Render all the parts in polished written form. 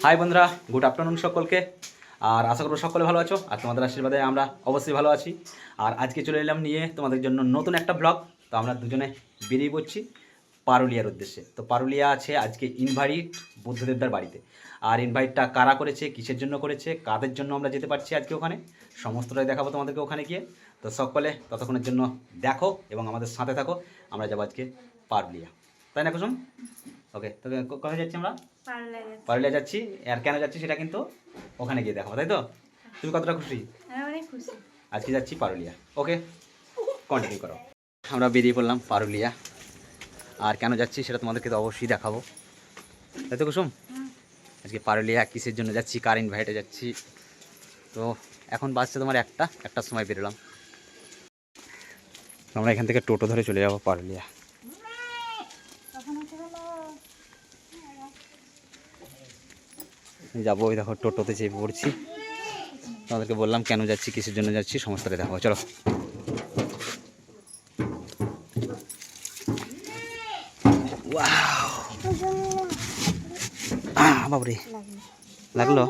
High বন্ধুরা, good afternoon সকলকে। আর আশা করব সকলে ভালো আছো, আর তোমাদের আশীর্বাদে আমরা অবশ্যই ভালো আছি। আর আজকে চলে এলাম নিয়ে তোমাদের জন্য নতুন একটা ব্লগ। তো আমরা দুজনে বেরিয়ে পড়ছি পারুলিয়ার উদ্দেশ্যে। তো পারুলিয়া আছে আজকে ইনভাইট বুদ্ধদেবদার বাড়িতে। আর ইনভাইটটা কারা করেছে, কিসের জন্য করেছে, কাদের জন্য আমরা যেতে পারছি আজকে ওখানে, সমস্তটাই দেখাবো তোমাদেরকে ওখানে গিয়ে। তো সকলে ততক্ষণের জন্য দেখো এবং আমাদের সাথে থাকো। আমরা যাবো আজকে পারুলিয়া, তাই না কুসুম? ওকে, তো কোথায় যাচ্ছি আমরা? পারুলিয়া যাচ্ছি। আর কেন যাচ্ছি সেটা কিন্তু ওখানে গিয়ে দেখাবো, তাই তো? তুমি কতটা খুশি? অনেক খুশি। আজকে যাচ্ছি পারুলিয়া। ওকে, কন্টিনিউ করো। আমরা বেরিয়ে পড়লাম পারুলিয়া। আর কেন যাচ্ছি সেটা তোমাদেরকে তো অবশ্যই দেখাবো, তাই তো কুসুম? আজকে পারুলিয়া কিসের জন্য যাচ্ছি, কার ইনভাইটে যাচ্ছি। তো এখন বাজছে তোমার একটার সময় বেরোলাম। আমরা এখান থেকে টোটো ধরে চলে যাবো পারুলিয়া। যাবো, ওই দেখো টোটোতে চেপে পড়ছি। তোমাদেরকে বললাম কেন যাচ্ছি, কিসের জন্য যাচ্ছি, সমস্তটা দেখো। চলো। বাবরে লাগলো।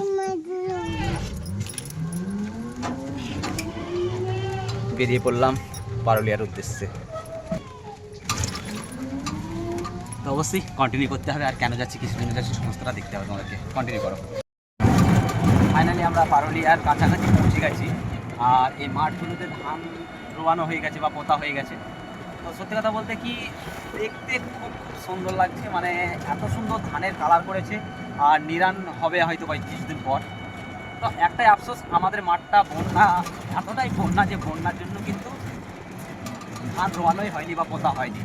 বেরিয়ে পড়লাম পারুলিয়ার উদ্দেশ্যে। তো অবশ্যই কন্টিনিউ করতে হবে। আর কেন যাচ্ছি, কিসের জন্য যাচ্ছি, সমস্তটা দেখতে হবে তোমাদেরকে। কন্টিনিউ করো। ফাইনালি আমরা পারুলিয়ার কাছাকাছি পৌঁছে গেছি। আর এই মাঠগুলোতে ধান রোয়ানো হয়ে গেছে বা পোতা হয়ে গেছে। তো সত্যি কথা বলতে কি, দেখতে খুব সুন্দর লাগছে। মানে এত সুন্দর ধানের কালার করেছে। আর নিরান হবে হয়তো কিছুদিন পর। তো একটাই আফসোস, আমাদের মাঠটা বন্যা, এতটাই বন্যা যে বন্যার জন্য কিন্তু ধান রোয়ানোই হয়নি বা পোতা হয়নি।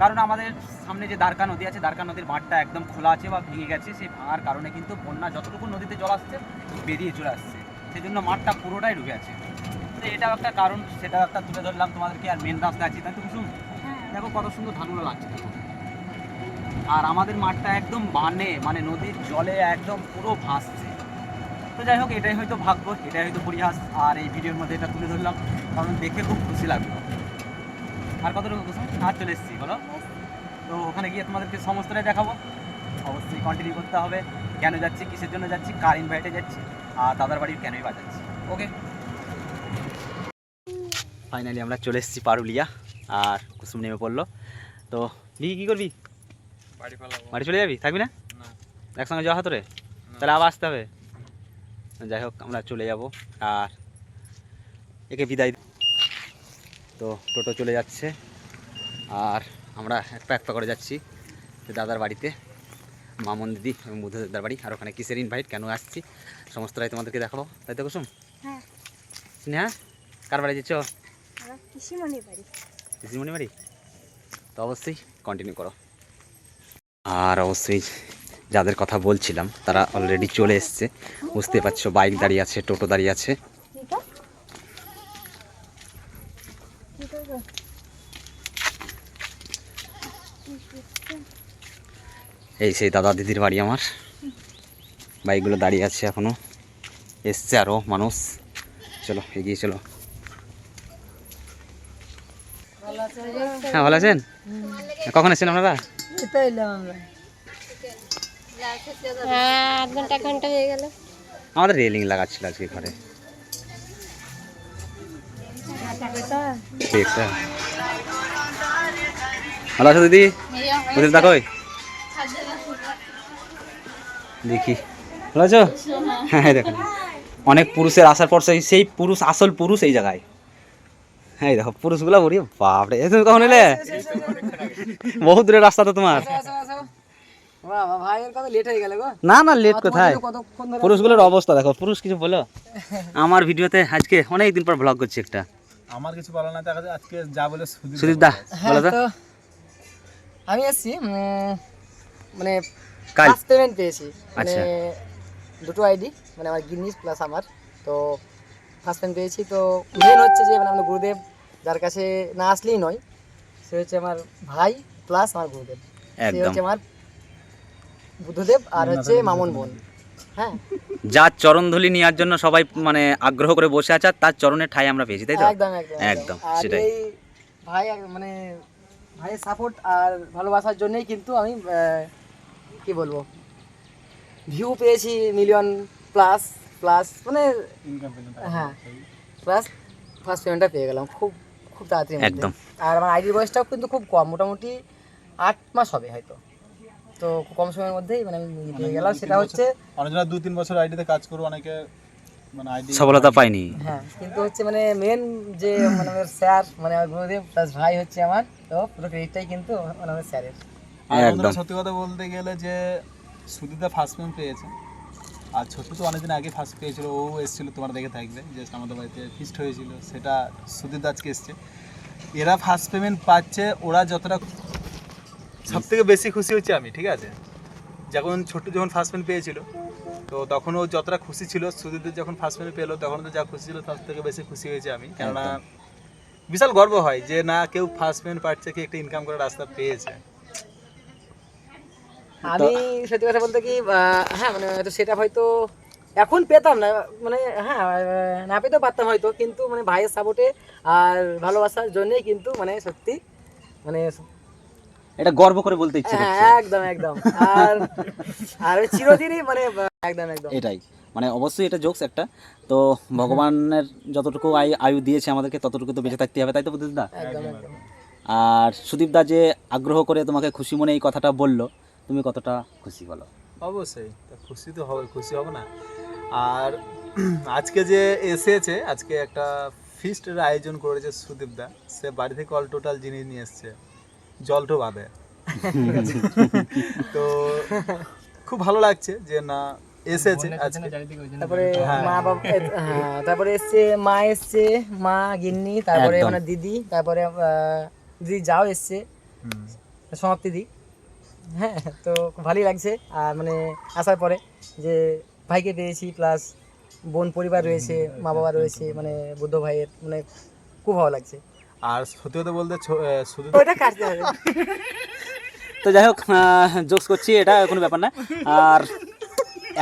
কারণ আমাদের সামনে যে দ্বারকা নদী আছে, দ্বারকা নদীর মাঠটা একদম খোলা আছে বা ভেঙে গেছে। সেই ভাঙার কারণে কিন্তু বন্যা যতটুকু নদীতে জল আসছে বেরিয়ে চলে আসছে, সেই জন্য মাঠটা পুরোটাই ডুবে আছে। তো এটাও একটা কারণ, সেটাও একটা তুলে ধরলাম তোমাদেরকে। আর মেন রাস্তা আছে, তাই তো কুসুম? দেখো কত সুন্দর ধানগুলো লাগছে। আর আমাদের মাঠটা একদম বানে, মানে নদীর জলে একদম পুরো ভাসছে। তো যাই হোক, এটাই হয়তো ভাগ্য, এটাই হয়তো পরিহাস। আর এই ভিডিওর মধ্যে এটা তুলে ধরলাম কারণ দেখে খুব খুশি লাগলো। আর কতটুকু কুসুম? আর চলে এসেছি, বলো। তো ওখানে গিয়ে তোমাদেরকে সমস্তটাই দেখাবো। অবশ্যই কন্টিনিউ করতে হবে। কেন যাচ্ছি, কিসের জন্য যাচ্ছি, কার ইনভাইটে যাচ্ছি, আর দাদার বাড়ির কেনই বাজাচ্ছি। ওকে, ফাইনালি আমরা চলে এসেছি পারুলিয়া। আর কুসুম নেমে পড়লো। তো দিদি কী করবি? বাড়ি চলে যাবি? থাকবি না? একসঙ্গে যাওয়া হতো রে, তাহলে আবার আসতে হবে। যাই হোক, আমরা চলে যাব আর একে বিদায়। তো টোটো চলে যাচ্ছে আর আমরা এক পা করে যাচ্ছি দাদার বাড়িতে, মামন দিদি এবং বুদ্ধদার বাড়ি। আর ওখানে কিসের ইনভাইট, কেন আসছি, সমস্তটাই তোমাদেরকে দেখাবো, তাই তো কুসুম? হ্যাঁ। স্নেহা, কার বাড়ি যাচ্ছ? পিসিমণি বাড়ি। তো অবশ্যই কন্টিনিউ করো। আর অবশ্যই যাদের কথা বলছিলাম তারা অলরেডি চলে এসছে, বুঝতে পারছো। বাইক দাঁড়িয়ে আছে, টোটো দাঁড়িয়ে আছে। এই সেই দাদা দিদির বাড়ি আমার। বাইকগুলো দাঁড়িয়ে আছে এখনো, এসছে আরও মানুষ। চলো এগিয়ে চলো। হ্যাঁ, ভালো আছেন? কখন এসেছেন আপনারা? আধ ঘন্টা 1 ঘন্টা হয়ে গেল। আমাদের রেলিং লাগাচ্ছিল আজকে ঘরে। ভালো আছো দিদি? বুঝলি দেখো, দেখি ভালো আছো? হ্যাঁ দেখো, অনেক পুরুষের আসার পর সেই পুরুষ, আসল পুরুষ এই জায়গায়। হ্যাঁ দেখো পুরুষগুলো, বলি বাপরে। তুমি কখন এলে? বহু দূরের রাস্তা তো তোমার। না না, লেট কোথায়? পুরুষগুলোর অবস্থা দেখো। পুরুষ কিছু বলো? আমার ভিডিওতে আজকে অনেক দিন পর ব্লগ করছি একটা। আমার কিছু বলা না, আজকে যা বলে সুদীপ দা বলো তো। আমি এসেছি মানে কাল ফার্স্ট পেমেন্ট পেয়েছি, মানে আচ্ছা। দুটো আইডি, মানে আমার গিনিস প্লাস আমার। তো ফার্স্ট পেমেন্ট পেয়েছি। তো মেন হচ্ছে যে মানে আমার গুরুদেব, যার কাছে না আসলেই নয়, সে হচ্ছে আমার ভাই প্লাস আমার গুরুদেব। সে একদম হচ্ছে আমার বুদ্ধদেব আর হচ্ছে মামুন বোন। হ্যাঁ, যার চরণধুলি নেওয়ার জন্য সবাই মানে আগ্রহ করে বসে আছে, আর তার চরণের ঠাই আমরা পেয়েছি, তাই তো? একদম একদম একদম আর সেটাই। এই ভাই মানে ভাইয়ের সাপোর্ট আর ভালোবাসার জন্যই কিন্তু আমি কি বলবো, ভিউ পেয়েছি মিলিয়ন প্লাস প্লাস মানে ইনকাম পেলেন হ্যাঁ প্লাস ফার্স্ট পেমেন্টটা পেয়ে গেলাম খুব খুব তাড়াতাড়ি একদম। আর আমার আইডির বয়সটাও কিন্তু খুব কম, মোটামুটি 8 মাস হবে হয়তো, তো খুব কম সময়ের মধ্যেই মানে আমি পেয়ে গেলাম। সেটা হচ্ছে অনেকজনের 2-3 বছর আইডিতে কাজ করবো, অনেকে মানে আইডি সফলতা পাইনি। হ্যাঁ কিন্তু হচ্ছে মানে মেন যে মানে আমার স্যার মানে আমার গুরুদেব প্লাস ভাই হচ্ছে আমার, তো পুরো ক্রেডিটটাই কিন্তু মানে আমার স্যারের। আর একদম। বন্ধুরা সত্যি কথা বলতে গেলে যে সুদীপদা ফার্স্ট পেমেন্ট পেয়েছে, আর ছোট্টু তো অনেকদিন আগে ফার্স্ট পেয়েছিল, ও এসেছিলো, তোমার দেখে থাকবে জাস্ট আমাদের বাড়িতে ফিস্ট হয়েছিল, সেটা সুদীপদা আজকে এসছে। এরা ফার্স্ট পেমেন্ট পাচ্ছে, ওরা যতটা সব থেকে বেশি খুশি হচ্ছে আমি, ঠিক আছে। যখন ছোট্টু যখন ফার্স্ট পেমেন্ট পেয়েছিল তো তখন ও যতটা খুশি ছিল, সুদীপদের যখন ফার্স্ট পেমেন্ট পেলো তখন তো যা খুশি ছিল তার থেকে বেশি খুশি হয়েছে আমি, কেননা বিশাল গর্ব হয় যে না কেউ ফার্স্ট পেমেন্ট পাচ্ছে, কি একটা ইনকাম করার রাস্তা পেয়েছে। আমি সত্যি কথা বলতে কি হ্যাঁ মানে হয়তো সেটা হয়তো এখন পেতাম না, মানে হ্যাঁ না পেতেও পারতাম হয়তো, কিন্তু মানে ভাইয়ের সাপোর্টে আর ভালোবাসার জন্যই কিন্তু মানে সত্যি মানে এটা গর্ব করে বলতে ইচ্ছে হ্যাঁ করছে। একদম একদম। আর আর ওই চিরদিনই মানে একদম একদম এটাই মানে অবশ্যই এটা জোকস একটা, তো ভগবানের যতটুকু আয়ু দিয়েছে আমাদেরকে ততটুকু তো বেঁচে থাকতে হবে, তাই তো বুদ্ধদা? একদম একদম। আর সুদীপদা যে আগ্রহ করে তোমাকে খুশি মনে এই কথাটা বললো, তুমি কতটা খুশি বলো? অবশ্যই তা খুশি তো হবে, খুশি হবে না। আর আজকে যে এসেছে, আজকে একটা ফিস্টের আয়োজন করেছে সুদীপদা, সে বাড়ি থেকে অল টোটাল জিনিস নিয়ে এসছে, জলটো বাদে। তো খুব ভালো লাগছে যে না এসেছে আজকে। তারপরে মা বাবা হ্যাঁ তারপরে এসছে মা, এসছে মা গিন্নি, তারপরে একদম। মানে দিদি, তারপরে দিদি যাও এসছে সমাপ্তি দি। হ্যাঁ তো খুব ভালোই লাগছে। আর মানে আসার পরে যে ভাইকে পেয়েছি প্লাস বোন পরিবার রয়েছে, মা বাবা রয়েছে, মানে বুদ্ধ ভাইয়ের মানে খুব ভালো লাগছে। আর সত্যি কথা বলতে শুধু ওইটা কাটতে হবে। তো যাই হোক, জোকস করছি, এটা কোনো ব্যাপার না। আর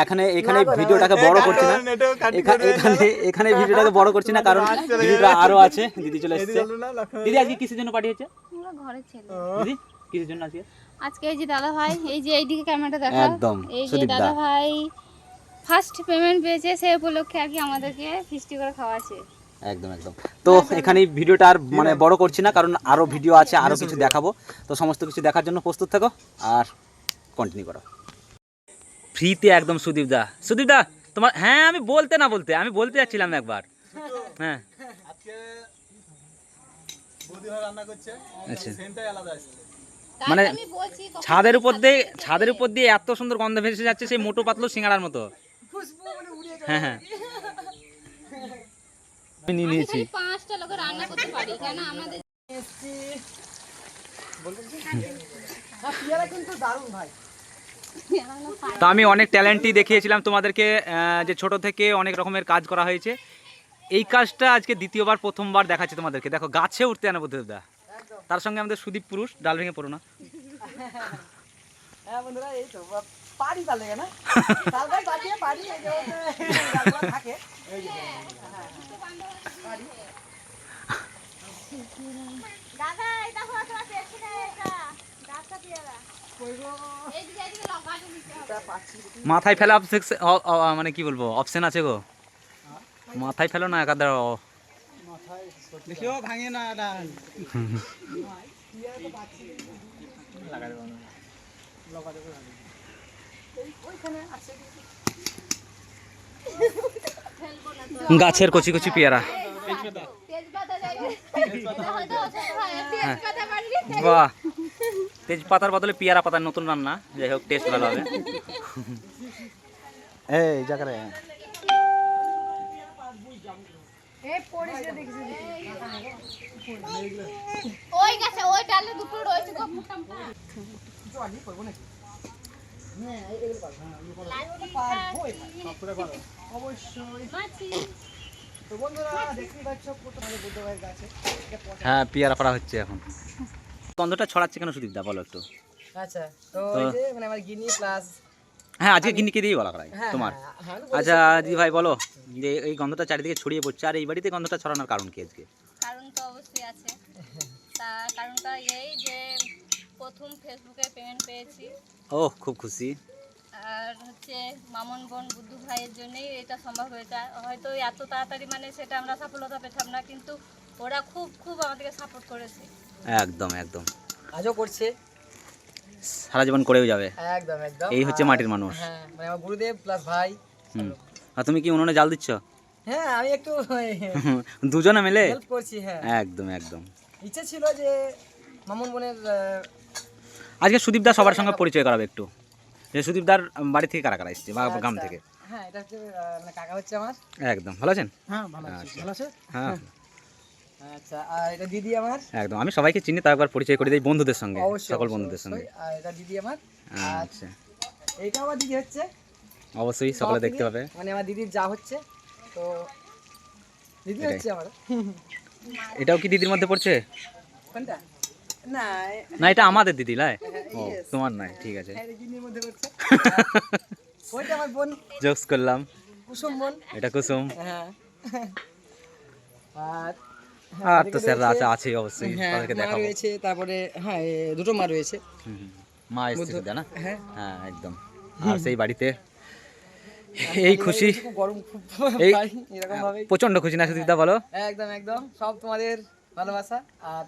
এখানে ভিডিওটাকে বড় করছি না, এখানে ভিডিওটাকে বড় করছি না, কারণ ভিডিওটা আরো আছে। দিদি চলে এসেছে। দিদি আজকে কিসের জন্য পাঠিয়েছে? আমরা ঘরে ছিল দিদি কিসের জন্য আজকে? আজকে এই যে দাদা ভাই, এই যে এইদিকে ক্যামেরাটা দেখা, একদম, এই যে সুদীপ দা। দাদা ভাই ফার্স্ট পেমেন্ট পেয়েছে, সেই উপলক্ষে আর কি আমাদেরকে ফিস্টি করে খাওয়াছে। একদম একদম। তো এখানে ভিডিওটা আর মানে বড় করছি না, কারণ আরো ভিডিও আছে, আরো কিছু দেখাবো। তো সমস্ত কিছু দেখার জন্য প্রস্তুত থাকো আর কন্টিনিউ করো। ফ্রিতে একদম সুদীপদা। সুদীপদা তোমার, হ্যাঁ আমি বলতে যাচ্ছিলাম একবার। হ্যাঁ আজকে বৌদি ভাই রান্না করছে, আচ্ছা। সেন্টাই আলাদা আসছে। মানে আমি বলছি ছাদের উপর দিয়ে এত সুন্দর গন্ধ ভেসে যাচ্ছে, সেই মোটো পাতলো সিঙ্গারার মতো। হ্যাঁ হ্যাঁ আমি নিয়ে নিয়েছি। 5টা লোক রান্না করতে পারি, কেন আমাদের কিন্তু দারুণ ভাই। তো আমি অনেক ট্যালেন্টই দেখিয়েছিলাম তোমাদেরকে, যে ছোট থেকে অনেক রকমের কাজ করা হয়েছে। এই কাজটা আজকে প্রথমবার দেখাচ্ছি তোমাদেরকে। দেখো গাছে উঠতে জানে বুদ্ধদা, তার সঙ্গে আমাদের সুদীপ পুরুষ। ডাল ভেঙে পড়ো না। হ্যাঁ বন্ধুরা এই তো পারি তার লেগে না তার গাছ বাঁচিয়ে পারি এই যে থাকে এই যে পারি। দাদা এটা হলো তোমার পেছনে, এটা গাছটা পেয়ারা এই যে এইদিকে লঙ্কাটা দিতে হবে। মাথায় ফেলা মানে কি বলবো, অপশন আছে গো। মাথায় ফেলো না একাধার। দেখিও ভাঙে না ডাল। গাছের কচি কচি পেয়ারা। তেজপাতা যাবে, তেজপাতা বাড়লি। বাহ, তেজপাতার বদলে পেয়ারা পাতার নতুন রান্না। যাই হোক, টেস্ট ভালো হবে। এই জায়গায় ওই গাছে ওই ডালে দুটো রয়েছে গো, মোটা তো বন্ধুরা দেখতেই পাচ্ছ প্রথমে বুদ্ধ ভাইয়ের গাছে হ্যাঁ, পেয়ারা পাড়া হচ্ছে এখন। গন্ধটা ছড়াচ্ছে কেন সুদীপ দা, বলো একটু। আচ্ছা তো এই যে মানে আমার গিনি প্লাস হ্যাঁ, আজকে গিন্নিকে দিয়েই বলা করাই হ্যাঁ তোমার। হ্যাঁ আচ্ছা দিদি ভাই বলো, যে এই গন্ধটা চারিদিকে ছড়িয়ে পড়ছে, আর এই বাড়িতে গন্ধটা ছড়ানোর কারণ কি আজকে? কারণ তো অবশ্যই আছে। তার কারণটা এই যে প্রথম ফেসবুকে পেমেন্ট পেয়েছি, ও খুব খুশি। আর হচ্ছে মামন বোন বুদ্ধু ভাইয়ের জন্যই এটা সম্ভব হয়েছে। হয়তো এত তাড়াতাড়ি মানে সেটা আমরা সফলতা পেতাম না, কিন্তু ওরা খুব খুব আমাদেরকে সাপোর্ট করেছে। একদম একদম, আজও করছে, সারা জীবন করেও যাবে। একদম একদম। এই হচ্ছে মাটির মানুষ। হ্যাঁ, মানে আমার গুরুদেব প্লাস ভাই। আর তুমি কি উনুনে জাল দিচ্ছ? হ্যাঁ, আমি একটু দুজনে মিলে হেল্প করছি। হ্যাঁ, একদম একদম। ইচ্ছে ছিল যে মামুন বোনের আজকে সুদীপদা সবার সঙ্গে পরিচয় করাবে একটু, যে সুদীপদার বাড়ি থেকে কারা কারা এসছে বা গ্রাম থেকে। হ্যাঁ, এটা হচ্ছে মানে কাকা হচ্ছে আমার। একদম, ভালো আছেন? হ্যাঁ, ভালো আছি। ভালো আছে? হ্যাঁ আচ্ছা, আর এটা দিদি আমার। একদম, আমি সবাইকে চিনি, তার একবার পরিচয় করে দিই বন্ধুদের সঙ্গে, অবশ্যই, সকল বন্ধুদের সঙ্গে। আর এটা দিদি আমার। আচ্ছা, এইটা আমার দিদি হচ্ছে। অবশ্যই সকলে দেখতে পাবে। মানে আমার দিদির যা হচ্ছে, তো দিদি হচ্ছে আমার। এটাও কি দিদির মধ্যে পড়ছে? কোনটা? না, না এটা আমাদের দিদি লাই। ও তোমার নাই, ঠিক আছে। এটা দিদির মধ্যে পড়ছে। ওইটা আমার বোন, জোকস করলাম। কুসুম বোন। এটা কুসুম। হ্যাঁ। আর আর তো স্যাররা আছে অবশ্যই, তাদেরকে মা দেখাবো। রয়েছে, তারপরে হ্যাঁ দুটো মা রয়েছে। মা এসেছে সুদা না? হ্যাঁ হ্যাঁ একদম। আর সেই বাড়িতে এই খুশি, খুব গরম, খুব এই ভাই, এরকম ভাবে প্রচন্ড খুশি না সুদীপদা, বলো? একদম একদম, সব তোমাদের ভালোবাসা আর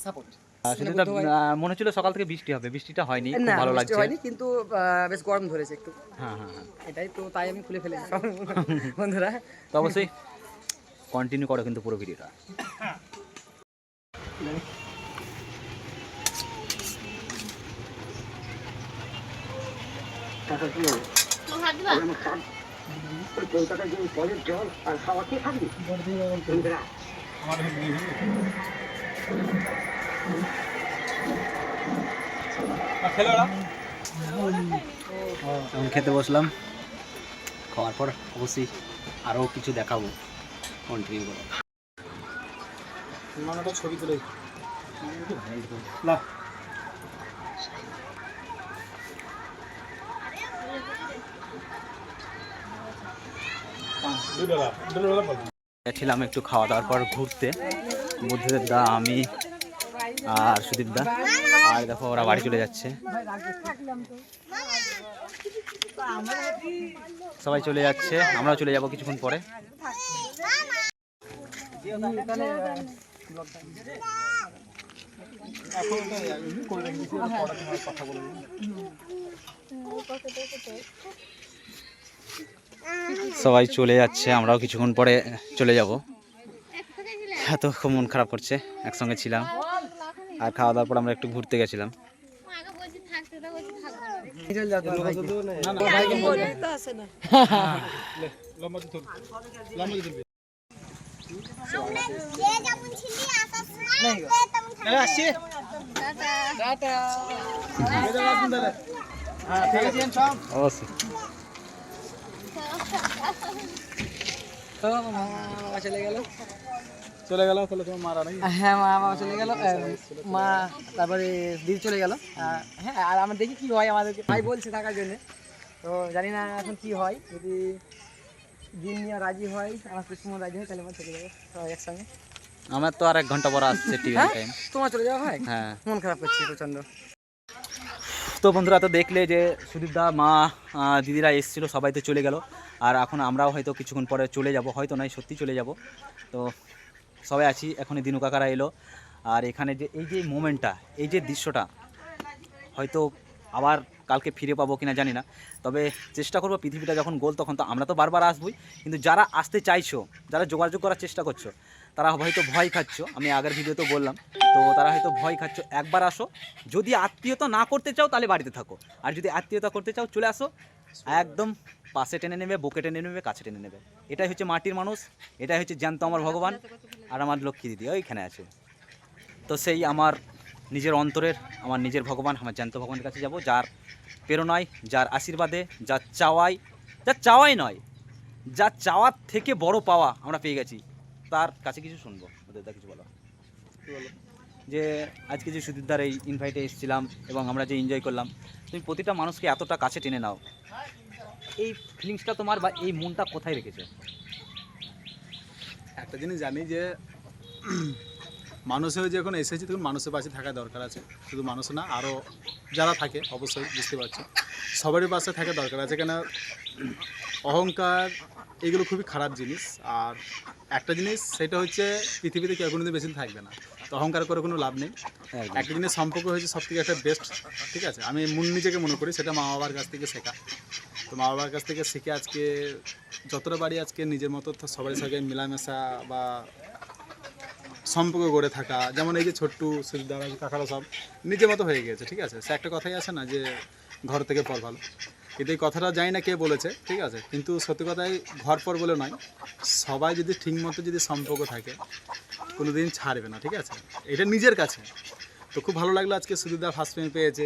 সাপোর্ট। সুদীপদা মনে হচ্ছিল সকাল থেকে বৃষ্টি হবে, বৃষ্টিটা হয়নি, খুব না, ভালো বৃষ্টি লাগছে। হয়নি, কিন্তু বেশ গরম ধরেছে একটু। হ্যাঁ হ্যাঁ হ্যাঁ, এটাই তো, তাই আমি খুলে ফেলেছি বন্ধুরা। তো অবশ্যই কন্টিনিউ করো কিন্তু পুরো ভিডিওটা। তো ভাত দিবা? এখন খেতে বসলাম, খাওয়ার পর অবশ্যই আরও কিছু দেখাবো, কন্টিনিউ করো। ছবি তুলে ছিলাম একটু খাওয়া দাওয়ার পর ঘুরতে, বুদ্ধদেব দা, আমি আর সুদীপ দা, আর দেখো ওরা বাড়ি চলে যাচ্ছে, সবাই চলে যাচ্ছে, আমরাও চলে যাব কিছুক্ষণ পরে। সবাই চলে যাচ্ছে, আমরাও কিছুক্ষণ পরে চলে যাব। এত খুব মন খারাপ করছে, একসঙ্গে ছিলাম আর খাওয়া দাওয়ার পর আমরা একটু ঘুরতে গেছিলাম। আগে বলছি থাকতে, তো বলছি থাকবো না। অবশ্যই তো মা চলে গেল। তাহলে তোমার মারা নেই? হ্যাঁ, মা চলে গেল, মা তারপরে দিদি চলে গেল। হ্যাঁ, আর আমরা দেখি কি হয়, আমাদেরকে ভাই বলছে থাকার জন্য, তো জানি না এখন কি হয়। যদি দিন নিয়ে রাজি হয়, আমার পিছনে রাজি হয়, তাহলে আমরা চলে যাবো সবাই একসঙ্গে। আমার তো আর 1 ঘন্টা পর আসছে টিভি টাইম। তোমার চলে যাওয়া হয়? হ্যাঁ, মন খারাপ করছে প্রচন্ড। তো বন্ধুরা তো দেখলে যে সুদীপদা, মা, দিদিরা এসেছিলো, সবাই তো চলে গেল, আর এখন আমরাও হয়তো কিছুক্ষণ পরে চলে যাব, হয়তো নয় সত্যি চলে যাব। তো সবাই আছি, এখনই দিনু কাকারা এলো, আর এখানে যে এই যে মোমেন্টটা, এই যে দৃশ্যটা হয়তো আবার কালকে ফিরে পাবো কিনা জানি না, তবে চেষ্টা করবো। পৃথিবীটা যখন গোল, তখন তো আমরা তো বারবার আসবই, কিন্তু যারা আসতে চাইছো, যারা যোগাযোগ করার চেষ্টা করছো, তারা হয়তো ভয় খাচ্ছ, আমি আগের ভিডিওতে বললাম, তো তারা হয়তো ভয় খাচ্ছ। একবার আসো, যদি আত্মীয়তা না করতে চাও তাহলে বাড়িতে থাকো, আর যদি আত্মীয়তা করতে চাও চলে আসো, একদম পাশে টেনে নেবে, বুকে টেনে নেবে, কাছে টেনে নেবে। এটাই হচ্ছে মাটির মানুষ, এটাই হচ্ছে জ্যান্ত আমার ভগবান, আর আমার লক্ষ্মী দিদি ওইখানে আছে। তো সেই আমার নিজের অন্তরের, আমার নিজের ভগবান, আমার জ্যান্ত ভগবানের কাছে যাব, যার প্রেরণায়, যার আশীর্বাদে, যা চাওয়াই নয়, যা চাওয়ার থেকে বড় পাওয়া আমরা পেয়ে গেছি, তার কাছে কিছু শুনবো। ওদের কিছু বলো, যে আজকে যে সুদীপদার এই ইনভাইটে এসেছিলাম এবং আমরা যে এনজয় করলাম, তুমি প্রতিটা মানুষকে এতটা কাছে টেনে নাও, এই ফিলিংসটা তোমার বা এই মনটা কোথায় রেখেছে? একটা জিনিস জানি যে মানুষ হয়ে যখন এসেছি তখন মানুষের পাশে থাকা দরকার আছে, শুধু মানুষ না আরও যারা থাকে অবশ্যই বুঝতে পারছো সবারই পাশে থাকা দরকার আছে, কেন অহংকার এগুলো খুবই খারাপ জিনিস। আর একটা জিনিস সেটা হচ্ছে পৃথিবীতে কেউ কোনোদিন বেশি দিন থাকবে না, তো অহংকার করে কোনো লাভ নেই। একদম। একটা জিনিস সম্পর্ক হয়েছে সব থেকে একটা বেস্ট, ঠিক আছে, আমি নিজেকে মনে করি সেটা মা বাবার কাছ থেকে শেখা। তো মা বাবার কাছ থেকে শিখে আজকে যতটা বাড়ি আজকে নিজের মতো সবাই সঙ্গে মেলামেশা বা সম্পর্ক গড়ে থাকা, যেমন এই যে ছোট্টু সুবিধারা কাকারা সব নিজের মতো হয়ে গেছে, ঠিক আছে। সে একটা কথাই আছে না যে ঘর থেকে পর ভালো, কিন্তু এই কথাটা জানি না কে বলেছে, ঠিক আছে, কিন্তু সত্যি কথাই ঘর পর বলে নয়, সবাই যদি ঠিকমতো যদি সম্পর্ক থাকে কোনো দিন ছাড়বে না, ঠিক আছে, এটা নিজের কাছে। তো খুব ভালো লাগলো আজকে সুদীপদা ফার্স্ট পেমেন্ট পেয়েছে,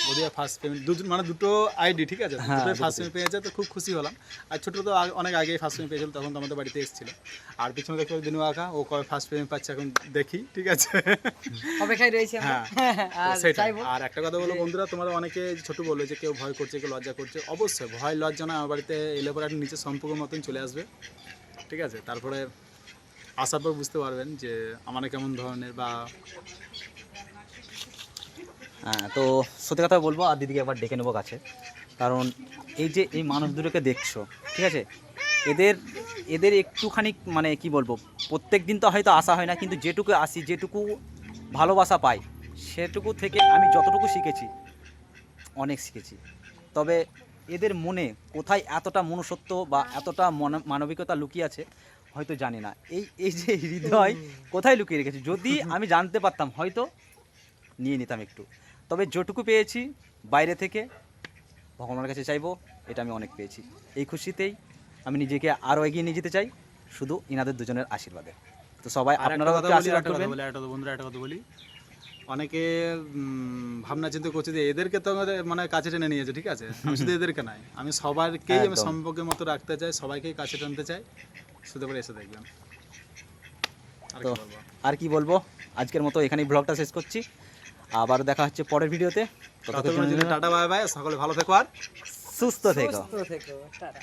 বদিয়া ফার্স্ট পেমেন্ট, মানে দুটো আইডি, ঠিক আছে, দুটোই ফার্স্ট পেমেন্ট পেয়েছে, তো খুব খুশি হলাম। আর ছোটো তো অনেক আগেই ফার্স্ট পেমেন্ট পেয়েছিল, তখন তো আমাদের বাড়িতে এসেছিল। আর পিছনে দেখতে দিনু আঁকা ও কবে ফার্স্ট পেমেন্ট পাচ্ছে এখন দেখি, ঠিক আছে। অপেক্ষায় রয়েছে আমরা। হ্যাঁ আর সেটাই। চাইবো আর একটা কথা বলো বন্ধুরা, তোমরা অনেকে ছোট বললো যে কেউ ভয় করছে কেউ লজ্জা করছে, অবশ্যই ভয় লজ্জা না, আমার বাড়িতে এলে পরে একটা নিচের সম্পর্ক মতন চলে আসবে, ঠিক আছে, তারপরে আসার পর বুঝতে পারবেন যে আমার কেমন ধরনের বা হ্যাঁ, তো সত্যি কথা বলবো, আর দিদিকে একবার ডেকে নেবো কাছে, কারণ এই যে এই মানুষ দুটোকে দেখছো, ঠিক আছে, এদের এদের একটুখানি মানে কি বলবো, প্রত্যেক দিন তো হয়তো আসা হয় না, কিন্তু যেটুকু আসি, যেটুকু ভালোবাসা পাই, সেটুকু থেকে আমি যতটুকু শিখেছি, অনেক শিখেছি। তবে এদের মনে কোথায় এতটা মনুষ্যত্ব বা এতটা মানবিকতা লুকিয়ে আছে হয়তো জানি না। এই এই যে হৃদয় কোথায় লুকিয়ে রেখেছে, যদি আমি জানতে পারতাম হয়তো নিয়ে নিতাম একটু। তবে যেটুকু পেয়েছি বাইরে থেকে, ভগবানের কাছে চাইবো এটা আমি অনেক পেয়েছি। এই খুশিতেই আমি নিজেকে আরও এগিয়ে নিয়ে যেতে চাই, শুধু ইনাদের দুজনের আশীর্বাদে। তো সবাই আপনারাও একটু আশীর্বাদ করবেন। বন্ধুরা একটা কথা বলি, অনেকে ভাবনা চিন্তা করছে যে এদেরকে তো আমাদের মানে কাছে টেনে নিয়েছে, ঠিক আছে, আমি শুধু এদেরকে নাই, আমি সবাইকেই আমি একদম। সম্পর্কের মতো রাখতে চাই, সবাইকেই কাছে টানতে চাই, শুধু করে এসে দেখবেন। আর তো কি বলবো? আর কি বলবো, আজকের মতো এখানেই ব্লগটা শেষ করছি, আবার দেখা হচ্ছে পরের ভিডিওতে। ততক্ষণের জন্য টাটা বাই বাই, সকলে ভালো থেকো আর সুস্থ থেকো। সুস্থ থেকো। টাটা।